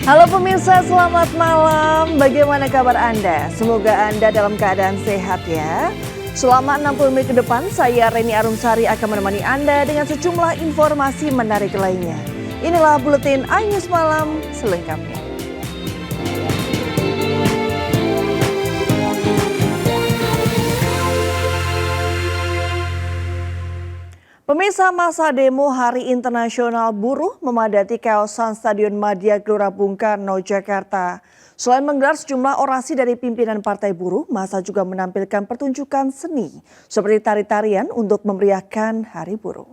Halo pemirsa, selamat malam. Bagaimana kabar Anda? Semoga Anda dalam keadaan sehat ya. Selama 60 menit ke depan, saya Reni Arumsari akan menemani Anda dengan sejumlah informasi menarik lainnya. Inilah Buletin iNews Malam selengkapnya. Pemirsa, masa demo Hari Internasional Buruh memadati kawasan Stadion Madia Gelora Bung Karno, Jakarta. Selain menggelar sejumlah orasi dari pimpinan Partai Buruh, masa juga menampilkan pertunjukan seni seperti tari-tarian untuk memeriahkan Hari Buruh.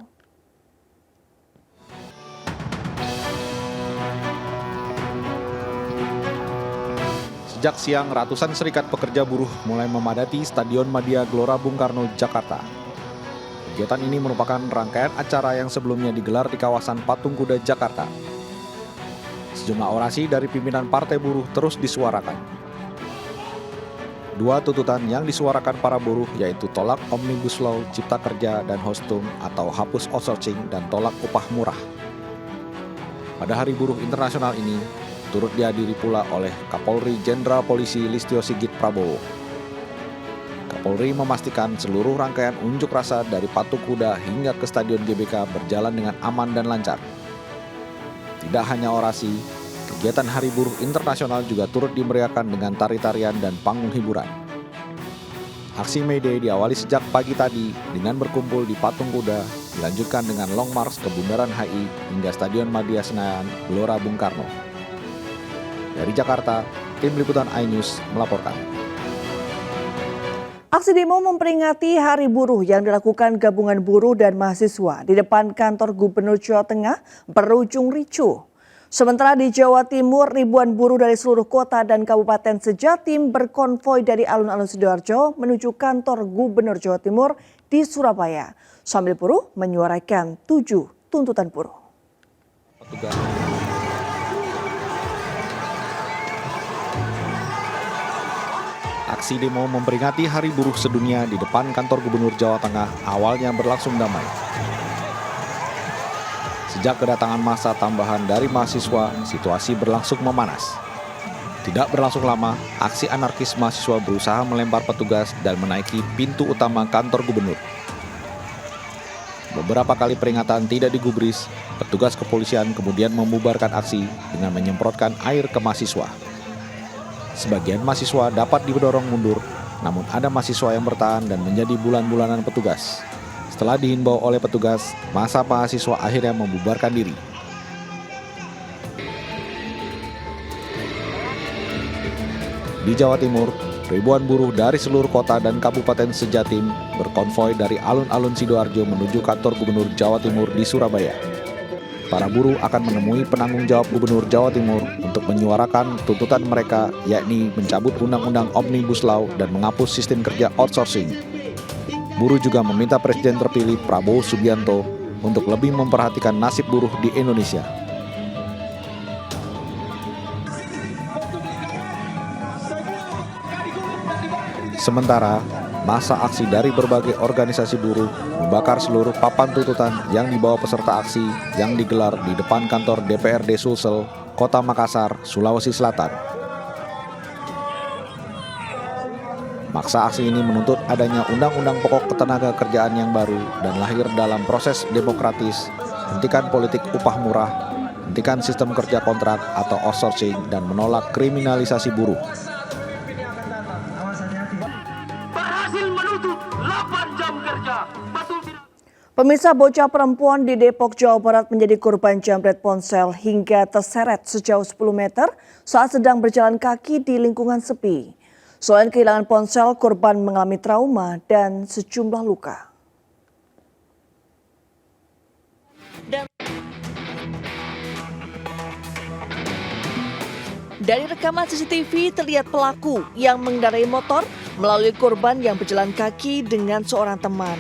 Sejak siang, ratusan serikat pekerja buruh mulai memadati Stadion Madia Gelora Bung Karno, Jakarta. Kegiatan ini merupakan rangkaian acara yang sebelumnya digelar di kawasan Patung Kuda, Jakarta. Sejumlah orasi dari pimpinan Partai Buruh terus disuarakan. Dua tuntutan yang disuarakan para buruh yaitu tolak Omnibus Law Cipta Kerja dan Hostung atau hapus outsourcing dan tolak upah murah. Pada Hari Buruh Internasional ini, turut dihadiri pula oleh Kapolri Jenderal Polisi Listio Sigit Prabowo. Kapolri memastikan seluruh rangkaian unjuk rasa dari Patung Kuda hingga ke Stadion GBK berjalan dengan aman dan lancar. Tidak hanya orasi, kegiatan Hari Buruh Internasional juga turut dimeriahkan dengan tari-tarian dan panggung hiburan. Aksi May Day diawali sejak pagi tadi dengan berkumpul di Patung Kuda, dilanjutkan dengan Long March ke Bundaran HI hingga Stadion Madia Senayan, Gelora Bung Karno. Dari Jakarta, tim liputan iNews melaporkan. Aksi demo memperingati Hari Buruh yang dilakukan gabungan buruh dan mahasiswa di depan kantor Gubernur Jawa Tengah berujung ricuh. Sementara di Jawa Timur, ribuan buruh dari seluruh kota dan kabupaten sejatim berkonvoi dari alun-alun Sidoarjo menuju kantor Gubernur Jawa Timur di Surabaya. Sambil buruh menyuarakan 7 tuntutan buruh. Aksi demo memperingati Hari Buruh Sedunia di depan kantor Gubernur Jawa Tengah awalnya berlangsung damai. Sejak kedatangan massa tambahan dari mahasiswa, situasi berlangsung memanas. Tidak berlangsung lama, aksi anarkis mahasiswa berusaha melempar petugas dan menaiki pintu utama kantor gubernur. Beberapa kali peringatan tidak digubris, petugas kepolisian kemudian membubarkan aksi dengan menyemprotkan air ke mahasiswa. Sebagian mahasiswa dapat didorong mundur, namun ada mahasiswa yang bertahan dan menjadi bulan-bulanan petugas. Setelah dihimbau oleh petugas, massa mahasiswa akhirnya membubarkan diri. Di Jawa Timur, ribuan buruh dari seluruh kota dan kabupaten sejatim berkonvoi dari alun-alun Sidoarjo menuju kantor Gubernur Jawa Timur di Surabaya. Para buruh akan menemui penanggung jawab Gubernur Jawa Timur untuk menyuarakan tuntutan mereka, yakni mencabut Undang-Undang Omnibus Law dan menghapus sistem kerja outsourcing. Buruh juga meminta Presiden terpilih Prabowo Subianto untuk lebih memperhatikan nasib buruh di Indonesia. Sementara, massa aksi dari berbagai organisasi buruh membakar seluruh papan tuntutan yang dibawa peserta aksi yang digelar di depan kantor DPRD Sulsel, Kota Makassar, Sulawesi Selatan. Maksa aksi ini menuntut adanya Undang-Undang Pokok Ketenagakerjaan yang baru dan lahir dalam proses demokratis, hentikan politik upah murah, hentikan sistem kerja kontrak atau outsourcing, dan menolak kriminalisasi buruh. Pemirsa, bocah perempuan di Depok, Jawa Barat menjadi korban jambret ponsel hingga terseret sejauh 10 meter saat sedang berjalan kaki di lingkungan sepi. Selain kehilangan ponsel, korban mengalami trauma dan sejumlah luka. Dari rekaman CCTV terlihat pelaku yang mengendarai motor melalui korban yang berjalan kaki dengan seorang teman.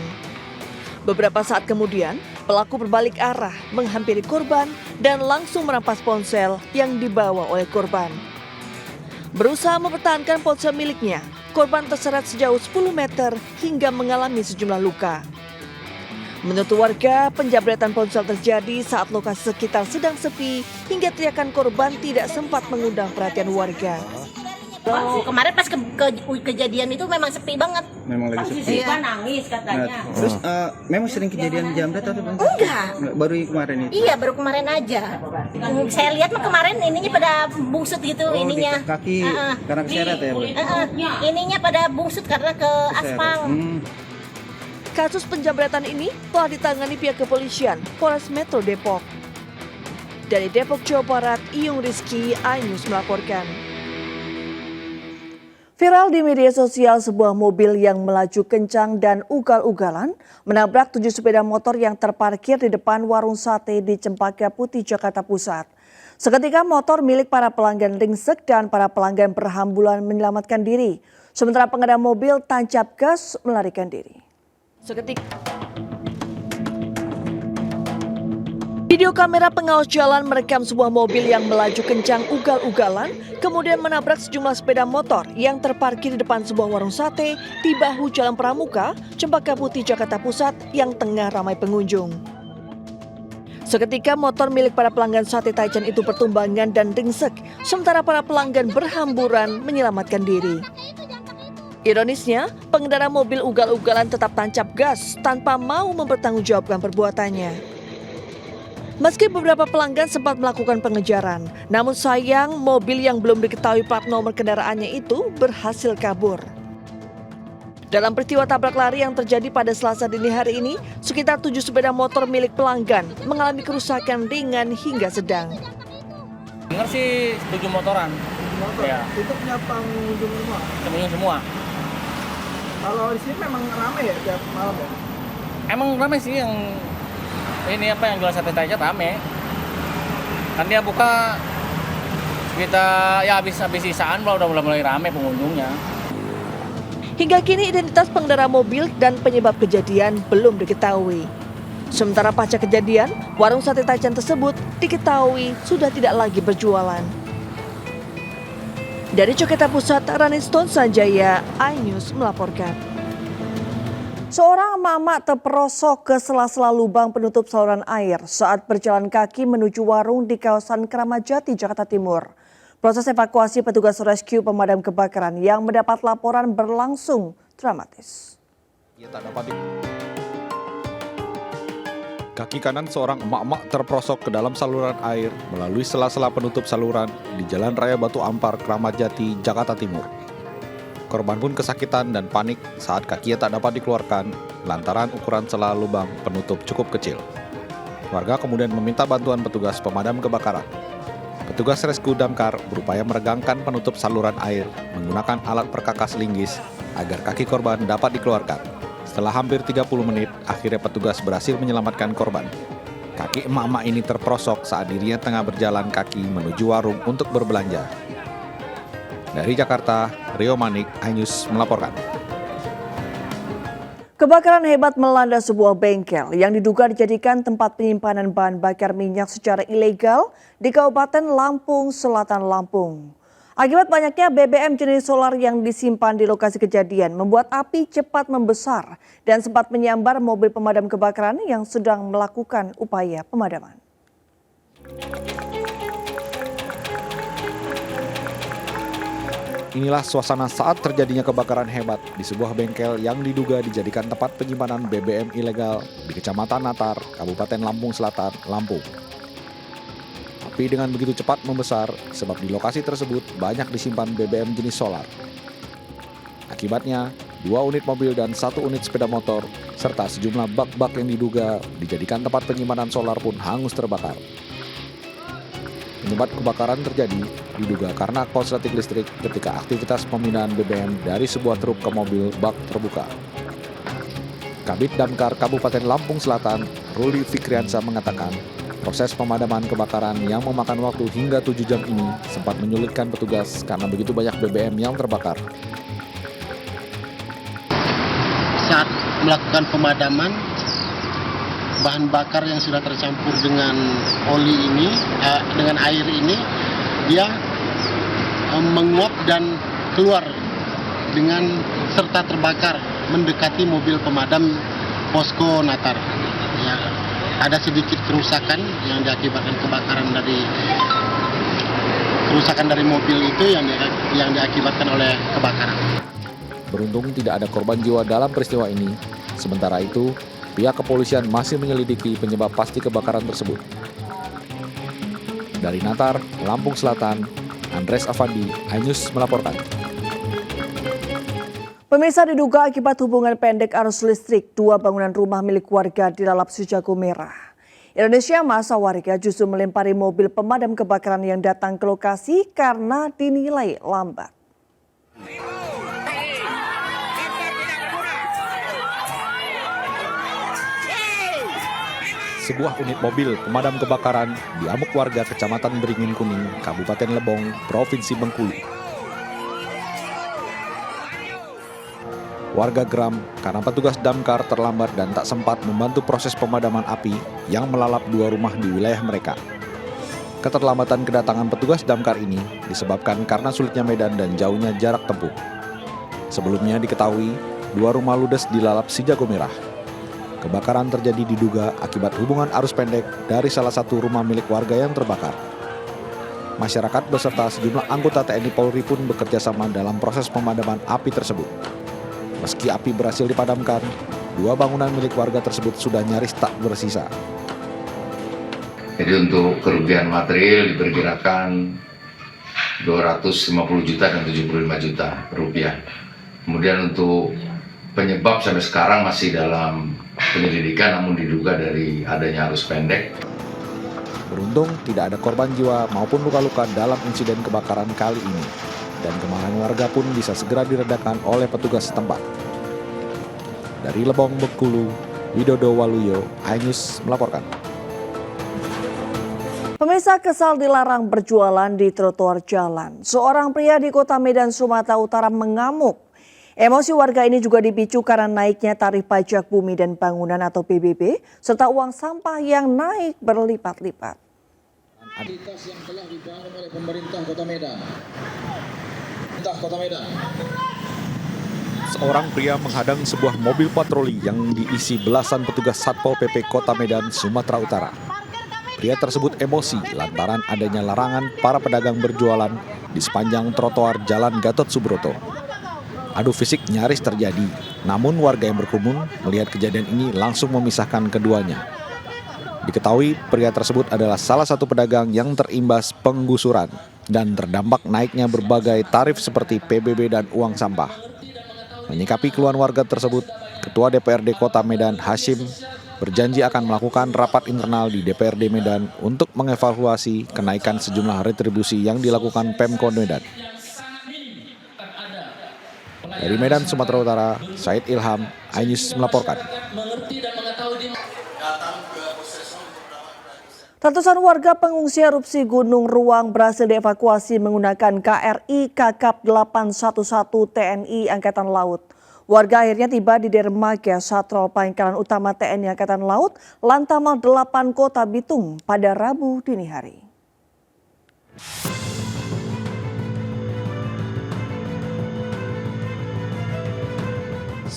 Beberapa saat kemudian, pelaku berbalik arah menghampiri korban dan langsung merampas ponsel yang dibawa oleh korban. Berusaha mempertahankan ponsel miliknya, korban terseret sejauh 10 meter hingga mengalami sejumlah luka. Menurut warga, penjabretan ponsel terjadi saat lokasi sekitar sedang sepi hingga teriakan korban tidak sempat mengundang perhatian warga. Kemarin pas kejadian itu memang sepi banget. Memang lagi sepi. Siswa nangis katanya. Terus memang sering kejadian jambret atau bang? Enggak. Baru kemarin itu. Iya, baru kemarin aja. Saya lihat mah kemarin ininya pada bungsut gitu ininya. Di kaki karena keseret ya, Bu? Ininya pada bungsut karena ke aspal. Kasus penjabretan ini telah ditangani pihak kepolisian Polres Metro Depok. Dari Depok, Jawa Barat, Iyung Rizky, iNews melaporkan. Viral di media sosial sebuah mobil yang melaju kencang dan ugal-ugalan menabrak 7 sepeda motor yang terparkir di depan warung sate di Cempaka Putih, Jakarta Pusat. Seketika motor milik para pelanggan ringsek dan para pelanggan berhamburan menyelamatkan diri. Sementara pengendara mobil tancap gas melarikan diri. Video kamera pengawas jalan merekam sebuah mobil yang melaju kencang ugal-ugalan, kemudian menabrak sejumlah sepeda motor yang terparkir di depan sebuah warung sate di bahu Jalan Pramuka, Cempaka Putih, Jakarta Pusat yang tengah ramai pengunjung. Seketika motor milik para pelanggan sate Taichan itu bertumbangan dan ringsek, sementara para pelanggan berhamburan menyelamatkan diri. Ironisnya, pengendara mobil ugal-ugalan tetap tancap gas tanpa mau mempertanggungjawabkan perbuatannya. Meski beberapa pelanggan sempat melakukan pengejaran, namun sayang mobil yang belum diketahui plat nomor kendaraannya itu berhasil kabur. Dalam peristiwa tabrak lari yang terjadi pada Selasa dini hari ini, sekitar 7 sepeda motor milik pelanggan mengalami kerusakan ringan hingga sedang. Dengar sih 7 motoran. Ya. Itu punya pengunjung semua. Pengunjung semua. Kalau di sini memang ramai ya tiap malam ya? Emang ramai sih yang ini yang jual sate Taichan rame. Kan dia buka sekitar ya habis sisaan udah mulai rame pengunjungnya. Hingga kini identitas pengendara mobil dan penyebab kejadian belum diketahui. Sementara pasca kejadian, warung sate Taichan tersebut diketahui sudah tidak lagi berjualan. Dari Jakarta Pusat, Raniston Sanjaya, iNews melaporkan. Seorang emak-emak terperosok ke sela-sela lubang penutup saluran air saat berjalan kaki menuju warung di kawasan Kramat Jati, Jakarta Timur. Proses evakuasi petugas rescue pemadam kebakaran yang mendapat laporan berlangsung dramatis. Kaki kanan seorang emak-emak terperosok ke dalam saluran air melalui sela-sela penutup saluran di Jalan Raya Batu Ampar, Kramat Jati, Jakarta Timur. Korban pun kesakitan dan panik saat kakinya tak dapat dikeluarkan lantaran ukuran sela lubang penutup cukup kecil. Warga kemudian meminta bantuan petugas pemadam kebakaran. Petugas rescue damkar berupaya meregangkan penutup saluran air menggunakan alat perkakas linggis agar kaki korban dapat dikeluarkan. Setelah hampir 30 menit, akhirnya petugas berhasil menyelamatkan korban. Kaki emak-emak ini terperosok saat dirinya tengah berjalan kaki menuju warung untuk berbelanja. Dari Jakarta, Rio Manik, iNews melaporkan. Kebakaran hebat melanda sebuah bengkel yang diduga dijadikan tempat penyimpanan bahan bakar minyak secara ilegal di Kabupaten Lampung, Selatan Lampung. Akibat banyaknya BBM jenis solar yang disimpan di lokasi kejadian membuat api cepat membesar dan sempat menyambar mobil pemadam kebakaran yang sedang melakukan upaya pemadaman. Inilah suasana saat terjadinya kebakaran hebat di sebuah bengkel yang diduga dijadikan tempat penyimpanan BBM ilegal di Kecamatan Natar, Kabupaten Lampung Selatan, Lampung. Api dengan begitu cepat membesar sebab di lokasi tersebut banyak disimpan BBM jenis solar. Akibatnya, 2 unit mobil dan 1 unit sepeda motor serta sejumlah bak-bak yang diduga dijadikan tempat penyimpanan solar pun hangus terbakar. Penyebab kebakaran terjadi diduga karena korsleting listrik ketika aktivitas pemindahan BBM dari sebuah truk ke mobil bak terbuka. Kabid Damkar Kabupaten Lampung Selatan, Ruli Fikriansa mengatakan, proses pemadaman kebakaran yang memakan waktu hingga 7 jam ini sempat menyulitkan petugas karena begitu banyak BBM yang terbakar. Saat melakukan pemadaman, bahan bakar yang sudah tercampur dengan oli ini, dengan air ini, dia menguap dan keluar dengan serta terbakar mendekati mobil pemadam posko Natar. ya, ada sedikit kerusakan yang diakibatkan kerusakan dari mobil itu yang diakibatkan oleh kebakaran. Beruntung tidak ada korban jiwa dalam peristiwa ini. Sementara itu, pihak kepolisian masih menyelidiki penyebab pasti kebakaran tersebut. Dari Natar, Lampung Selatan, Andres Afandi, iNews melaporkan. Pemirsa, diduga akibat hubungan pendek arus listrik, 2 bangunan rumah milik warga dilalap si jago merah. Indonesia masa warga justru melempari mobil pemadam kebakaran yang datang ke lokasi karena dinilai lambat. Sebuah unit mobil pemadam kebakaran diamuk warga Kecamatan Beringin Kuning, Kabupaten Lebong, Provinsi Bengkulu. Warga geram karena petugas damkar terlambat dan tak sempat membantu proses pemadaman api yang melalap 2 rumah di wilayah mereka. Keterlambatan kedatangan petugas damkar ini disebabkan karena sulitnya medan dan jauhnya jarak tempuh. Sebelumnya diketahui 2 rumah ludes dilalap si jago merah. Kebakaran terjadi diduga akibat hubungan arus pendek dari salah satu rumah milik warga yang terbakar. Masyarakat beserta sejumlah anggota TNI Polri pun bekerja sama dalam proses pemadaman api tersebut. Meski api berhasil dipadamkan, 2 bangunan milik warga tersebut sudah nyaris tak bersisa. Jadi untuk kerugian material diperkirakan 250 juta dan 75 juta rupiah. Kemudian untuk penyebab sampai sekarang masih dalam penyelidikan, namun diduga dari adanya arus pendek. Beruntung tidak ada korban jiwa maupun luka-luka dalam insiden kebakaran kali ini. Dan kemarahan warga pun bisa segera diredakan oleh petugas setempat. Dari Lebong, Bengkulu, Widodo Waluyo, iNews melaporkan. Pemirsa, kesal dilarang berjualan di trotoar jalan. Seorang pria di Kota Medan, Sumatera Utara mengamuk. Emosi warga ini juga dipicu karena naiknya tarif pajak bumi dan bangunan atau PBB, serta uang sampah yang naik berlipat-lipat. Fasilitas yang telah dibangun oleh pemerintah Kota Medan. Seorang pria menghadang sebuah mobil patroli yang diisi belasan petugas Satpol PP Kota Medan, Sumatera Utara. Pria tersebut emosi lantaran adanya larangan para pedagang berjualan di sepanjang trotoar Jalan Gatot Subroto. Adu fisik nyaris terjadi, namun warga yang berkerumun melihat kejadian ini langsung memisahkan keduanya. Diketahui pria tersebut adalah salah satu pedagang yang terimbas penggusuran dan terdampak naiknya berbagai tarif seperti PBB dan uang sampah. Menyikapi keluhan warga tersebut, Ketua DPRD Kota Medan Hashim berjanji akan melakukan rapat internal di DPRD Medan untuk mengevaluasi kenaikan sejumlah retribusi yang dilakukan Pemkot Medan. Dari Medan, Sumatera Utara, Said Ilham, iNews melaporkan. Ratusan warga pengungsi erupsi Gunung Ruang berhasil dievakuasi menggunakan KRI Kakap 811 TNI Angkatan Laut. Warga akhirnya tiba di dermaga Satrol Pangkalan Utama TNI Angkatan Laut, Lantamal 8 Kota Bitung pada Rabu dini hari.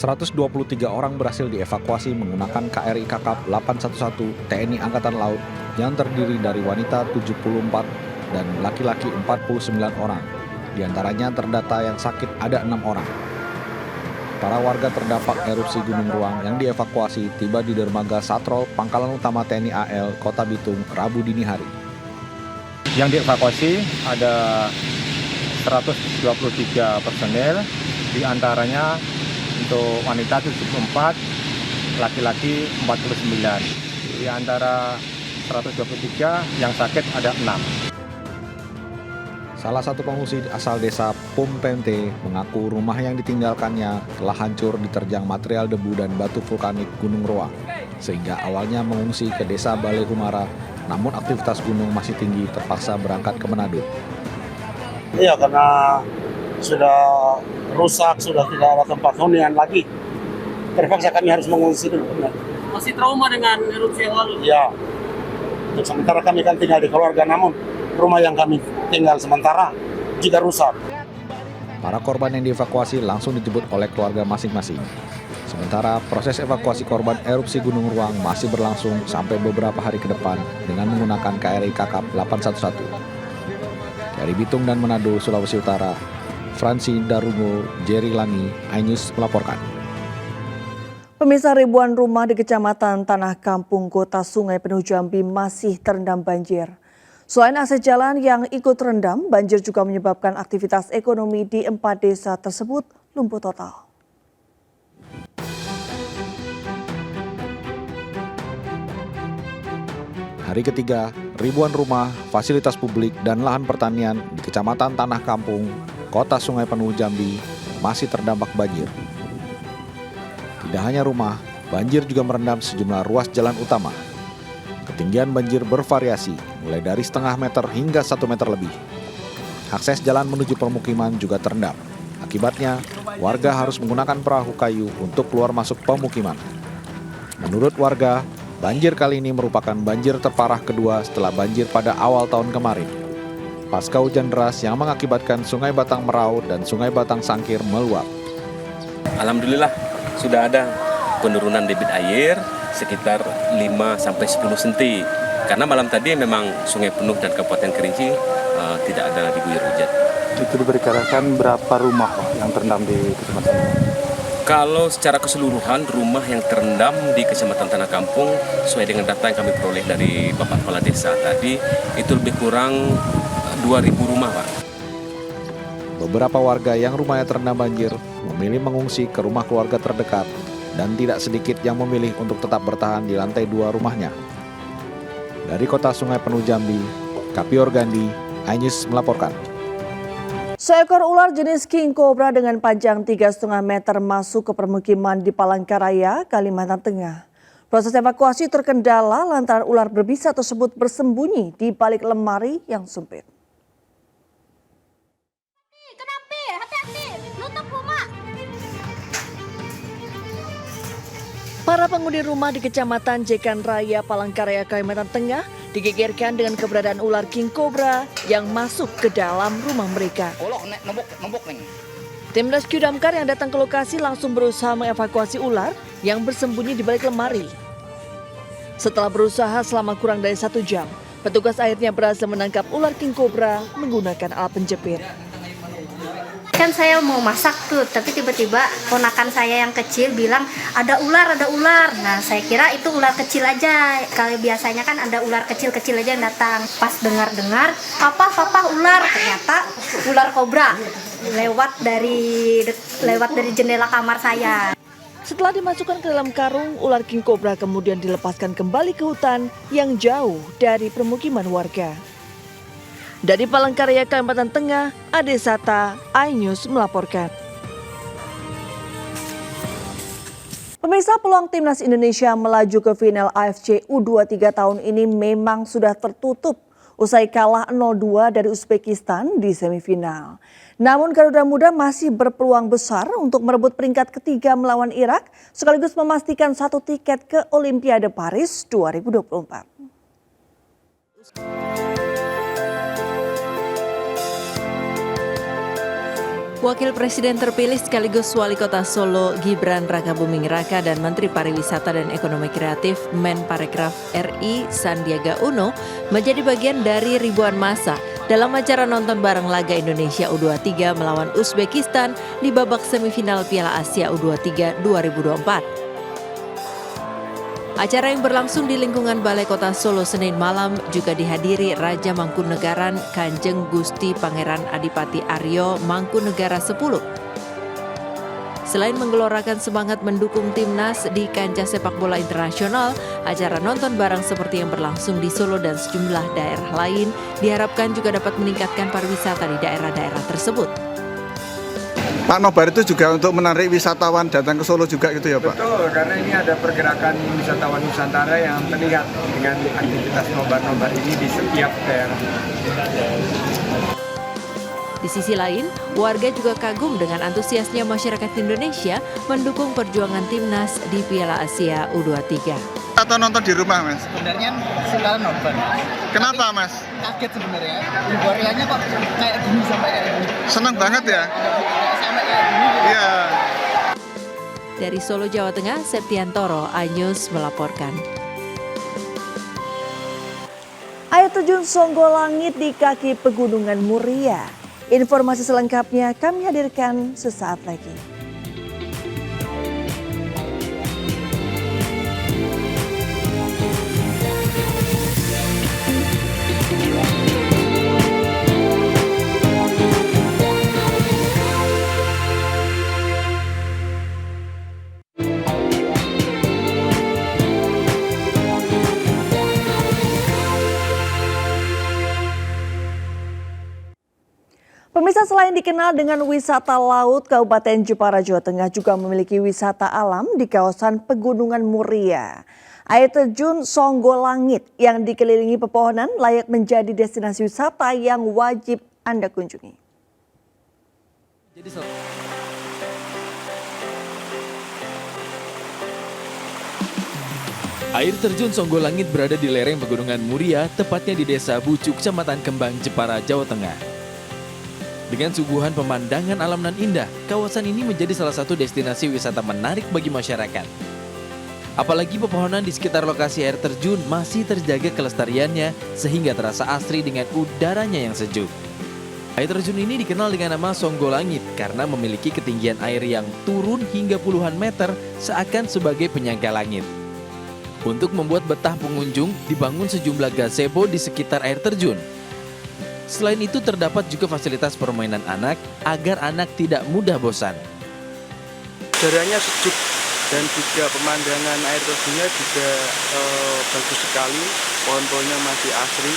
...123 orang berhasil dievakuasi menggunakan KRI Kakap 811 TNI Angkatan Laut yang terdiri dari wanita 74 dan laki-laki 49 orang. Di antaranya terdata yang sakit ada 6 orang. Para warga terdampak erupsi Gunung Ruang yang dievakuasi tiba di dermaga Satrol Pangkalan Utama TNI AL Kota Bitung Rabu dini hari. Yang dievakuasi ada 123 personel, di antaranya untuk wanita 74, laki-laki 49. Di antara 123 yang sakit ada 6. Salah satu pengungsi asal desa Pumpente mengaku rumah yang ditinggalkannya telah hancur diterjang material debu dan batu vulkanik Gunung Ruang. Sehingga awalnya mengungsi ke desa Balai Humara, namun aktivitas gunung masih tinggi terpaksa berangkat ke Manado. Iya, karena sudah rusak, sudah tidak ada tempat hunian lagi. Terpaksa kami harus mengungsi dulu. Masih trauma dengan erupsi yang lalu? Iya. Untuk sementara kami kan tinggal di keluarga, namun rumah yang kami tinggal sementara juga rusak. Para korban yang dievakuasi langsung dijemput oleh keluarga masing-masing. Sementara proses evakuasi korban erupsi Gunung Ruang masih berlangsung sampai beberapa hari ke depan dengan menggunakan KRI Kakap 811. Dari Bitung dan Manado, Sulawesi Utara, Fransi Darungo, Jerry Langi, iNews melaporkan. Pemirsa, ribuan rumah di Kecamatan Tanah Kampung, Kota Sungai Penuh Jambi masih terendam banjir. Selain akses jalan yang ikut terendam, banjir juga menyebabkan aktivitas ekonomi di 4 desa tersebut lumpuh total. Hari ketiga, ribuan rumah, fasilitas publik, dan lahan pertanian di Kecamatan Tanah Kampung, Kota Sungai Penuh Jambi masih terdampak banjir. Tidak hanya rumah, banjir juga merendam sejumlah ruas jalan utama. Ketinggian banjir bervariasi, mulai dari setengah meter hingga 1 meter lebih. Akses jalan menuju permukiman juga terendam. Akibatnya, warga harus menggunakan perahu kayu untuk keluar masuk pemukiman. Menurut warga, banjir kali ini merupakan banjir terparah kedua setelah banjir pada awal tahun kemarin. Pasca hujan deras yang mengakibatkan Sungai Batang Meraut dan Sungai Batang Sangkir meluap. Alhamdulillah sudah ada penurunan debit air sekitar 5-10 cm. Karena malam tadi memang Sungai Penuh dan Kabupaten Kerinci tidak ada diguyur hujan. Itu diperkirakan berapa rumah yang terendam di kecamatan ini? Kalau secara keseluruhan rumah yang terendam di Kecamatan Tanah Kampung sesuai dengan data yang kami peroleh dari Bapak Kepala Desa tadi itu lebih kurang 2.000 rumah, Pak. Beberapa warga yang rumahnya terendam banjir memilih mengungsi ke rumah keluarga terdekat dan tidak sedikit yang memilih untuk tetap bertahan di lantai 2 rumahnya. Dari Kota Sungai Penuh Jambi, Kapior Gandhi, iNews melaporkan. Seekor ular jenis king cobra dengan panjang 3,5 meter masuk ke permukiman di Palangkaraya, Kalimantan Tengah. Proses evakuasi terkendala lantaran ular berbisa tersebut bersembunyi di balik lemari yang sempit. Para penghuni rumah di Kecamatan Jekan Raya, Palangkaraya, Kalimantan Tengah digegerkan dengan keberadaan ular king cobra yang masuk ke dalam rumah mereka. Tim rescue damkar yang datang ke lokasi langsung berusaha mengevakuasi ular yang bersembunyi di balik lemari. Setelah berusaha selama kurang dari 1 jam, petugas akhirnya berhasil menangkap ular king cobra menggunakan alat penjepit. Kan saya mau masak tuh, tapi tiba-tiba ponakan saya yang kecil bilang ada ular, ada ular. Nah, saya kira itu ular kecil aja. Kalau biasanya kan ada ular kecil-kecil aja yang datang. Pas dengar-dengar, papa ular, ternyata ular kobra lewat dari jendela kamar saya. Setelah dimasukkan ke dalam karung, ular king cobra kemudian dilepaskan kembali ke hutan yang jauh dari permukiman warga. Dari Palangkaraya, Kalimantan Tengah, Ade Sata, iNews melaporkan. Pemirsa, peluang Timnas Indonesia melaju ke final AFC U23 tahun ini memang sudah tertutup usai kalah 0-2 dari Uzbekistan di semifinal. Namun Garuda Muda masih berpeluang besar untuk merebut peringkat ketiga melawan Irak sekaligus memastikan 1 tiket ke Olimpiade Paris 2024. Wakil Presiden terpilih sekaligus Wali Kota Solo Gibran Rakabuming Raka dan Menteri Pariwisata dan Ekonomi Kreatif Menparekraf RI Sandiaga Uno menjadi bagian dari ribuan massa dalam acara nonton bareng laga Indonesia U23 melawan Uzbekistan di babak semifinal Piala Asia U23 2024. Acara yang berlangsung di lingkungan Balai Kota Solo Senin malam juga dihadiri Raja Mangkunegaran Kanjeng Gusti Pangeran Adipati Aryo Mangkunegara 10. Selain menggelorakan semangat mendukung timnas di kancah sepak bola internasional, acara nonton bareng seperti yang berlangsung di Solo dan sejumlah daerah lain diharapkan juga dapat meningkatkan pariwisata di daerah-daerah tersebut. Pak Nobar itu juga untuk menarik wisatawan datang ke Solo juga gitu ya Pak? Betul, karena ini ada pergerakan wisatawan Nusantara yang terlihat dengan aktivitas nobar-nobar ini di setiap daerah. Di sisi lain, warga juga kagum dengan antusiasnya masyarakat Indonesia mendukung perjuangan timnas di Piala Asia U23. Atau nonton di rumah Mas? Sebenarnya sekarang nonton. Kenapa Mas? Kaget sebenarnya. Euforianya kok kayak gini sampai kayak gini. Senang banget ya? Sampai kayak gini. Di Dari Solo, Jawa Tengah, Septiantoro, iNews melaporkan. Air terjun Songgolangit di kaki Pegunungan Muria. Informasi selengkapnya kami hadirkan sesaat lagi. Pemirsa, selain dikenal dengan wisata laut, Kabupaten Jepara, Jawa Tengah juga memiliki wisata alam di kawasan Pegunungan Muria. Air terjun Songgolangit yang dikelilingi pepohonan layak menjadi destinasi wisata yang wajib Anda kunjungi. Air terjun Songgolangit berada di lereng Pegunungan Muria, tepatnya di Desa Bucuk, Kecamatan Kembang, Jepara, Jawa Tengah. Dengan suguhan pemandangan alam nan indah, kawasan ini menjadi salah satu destinasi wisata menarik bagi masyarakat. Apalagi pepohonan di sekitar lokasi air terjun masih terjaga kelestariannya sehingga terasa asri dengan udaranya yang sejuk. Air terjun ini dikenal dengan nama Songgolangit karena memiliki ketinggian air yang turun hingga puluhan meter seakan sebagai penyangga langit. Untuk membuat betah pengunjung, dibangun sejumlah gazebo di sekitar air terjun. Selain itu terdapat juga fasilitas permainan anak agar anak tidak mudah bosan. Udaranya sejuk dan juga pemandangan air terjunnya juga bagus sekali. Pohon-pohonnya masih asri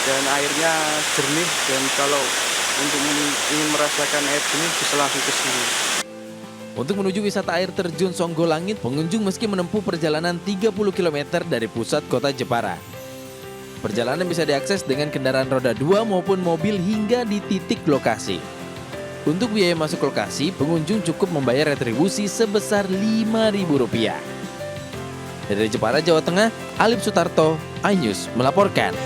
dan airnya jernih, dan kalau untuk ingin merasakan air jernih bisa langsung ke sini. Untuk menuju wisata air terjun Songgolangit, pengunjung meski menempuh perjalanan 30 km dari pusat kota Jepara. Perjalanan bisa diakses dengan kendaraan roda 2 maupun mobil hingga di titik lokasi. Untuk biaya masuk lokasi, pengunjung cukup membayar retribusi sebesar Rp5.000. Dari Jepara, Jawa Tengah, Alip Sutarto, iNews melaporkan.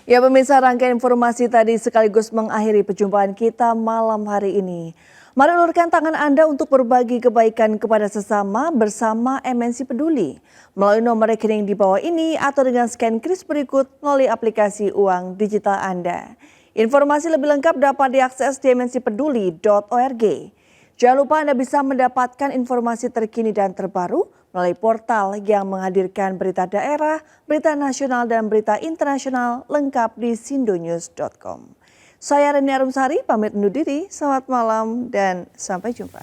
Ya pemirsa, rangkaian informasi tadi sekaligus mengakhiri perjumpaan kita malam hari ini. Mari ulurkan tangan Anda untuk berbagi kebaikan kepada sesama bersama MNC Peduli melalui nomor rekening di bawah ini atau dengan scan kris berikut melalui aplikasi uang digital Anda. Informasi lebih lengkap dapat diakses di mncpeduli.org. Jangan lupa Anda bisa mendapatkan informasi terkini dan terbaru melalui portal yang menghadirkan berita daerah, berita nasional dan berita internasional lengkap di sindonews.com. Saya Reni Arumsari, pamit undur diri, selamat malam dan sampai jumpa.